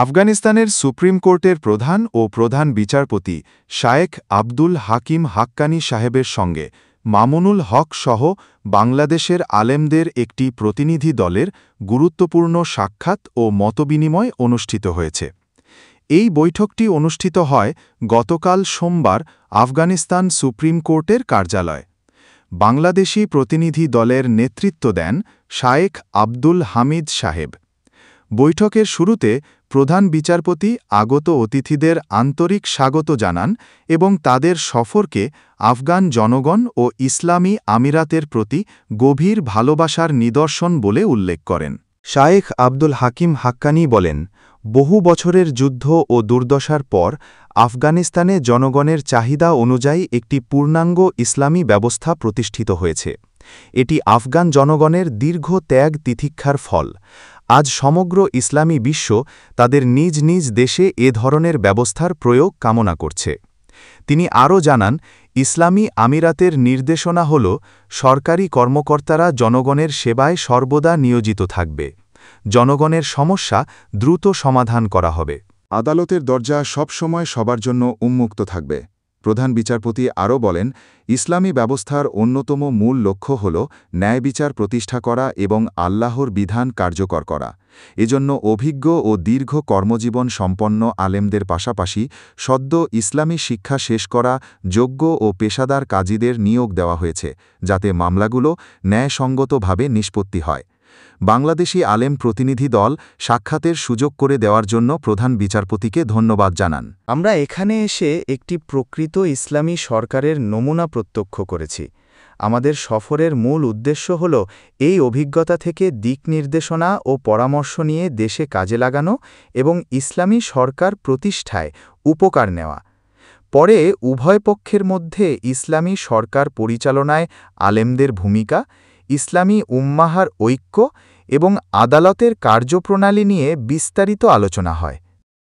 আফগানিস্তানের সুপ্রিম কোর্টের প্রধান ও প্রধান বিচারপতি শায়েখ আব্দুল হাকিম হাক্কানি সাহেবের সঙ্গে মামুনুল হক সহ বাংলাদেশের আলেমদের একটি প্রতিনিধি দলের গুরুত্বপূর্ণ সাক্ষাৎ ও মতবিনিময় অনুষ্ঠিত হয়েছে। এই বৈঠকটি অনুষ্ঠিত হয় গতকাল সোমবার আফগানিস্তান সুপ্রিম কোর্টের কার্যালয়। বাংলাদেশি প্রতিনিধি দলের নেতৃত্ব দেন শায়েখ আব্দুল হামিদ সাহেব। বৈঠকের শুরুতে প্রধান বিচারপতি আগত অতিথিদের আন্তরিক স্বাগত জানান এবং তাদের সফরকে আফগান জনগণ ও ইসলামী আমিরাতের প্রতি গভীর ভালোবাসার নিদর্শন বলে উল্লেখ করেন। শায়েখ আব্দুল হাকিম হাক্কানি বলেন, বহু বছরের যুদ্ধ ও দুর্দশার পর আফগানিস্তানে জনগণের চাহিদা অনুযায়ী একটি পূর্ণাঙ্গ ইসলামী ব্যবস্থা প্রতিষ্ঠিত হয়েছে। এটি আফগান জনগণের দীর্ঘ ত্যাগ তিতিক্ষার ফল। আজ সমগ্র ইসলামী বিশ্ব তাদের নিজ নিজ দেশে এ ধরনের ব্যবস্থার প্রয়োগ কামনা করছে। তিনি আরও জানান, ইসলামী আমিরাতের নির্দেশনা হল সরকারি কর্মকর্তারা জনগণের সেবায় সর্বদা নিয়োজিত থাকবে। জনগণের সমস্যা দ্রুত সমাধান করা হবে। আদালতের দরজা সবসময় সবার জন্য উন্মুক্ত থাকবে। প্রধান বিচারপতি আরও বলেন, ইসলামী ব্যবস্থার অন্যতম মূল লক্ষ্য হল ন্যায় বিচার প্রতিষ্ঠা করা এবং আল্লাহর বিধান কার্যকর করা। এজন্য অভিজ্ঞ ও দীর্ঘ কর্মজীবন সম্পন্ন আলেমদের পাশাপাশি সদ্য ইসলামী শিক্ষা শেষ করা যোগ্য ও পেশাদার কাজীদের নিয়োগ দেওয়া হয়েছে, যাতে মামলাগুলো ন্যায়সঙ্গতভাবে নিষ্পত্তি হয়। বাংলাদেশি আলেম প্রতিনিধি দল সাক্ষাতের সুযোগ করে দেওয়ার জন্য প্রধান বিচারপতিকে ধন্যবাদ জানান। আমরা এখানে এসে একটি প্রকৃত ইসলামী সরকারের নমুনা প্রত্যক্ষ করেছি। আমাদের সফরের মূল উদ্দেশ্য হল এই অভিজ্ঞতা থেকে দিক নির্দেশনা ও পরামর্শ নিয়ে দেশে কাজে লাগানো এবং ইসলামী সরকার প্রতিষ্ঠায় উপকার নেওয়া। পরে উভয় পক্ষের মধ্যে ইসলামী সরকার পরিচালনায় আলেমদের ভূমিকা, ইসলামী উম্মাহর ঐক্য এবং আদালতের কার্যপ্রণালী নিয়ে বিস্তারিত আলোচনা হয়।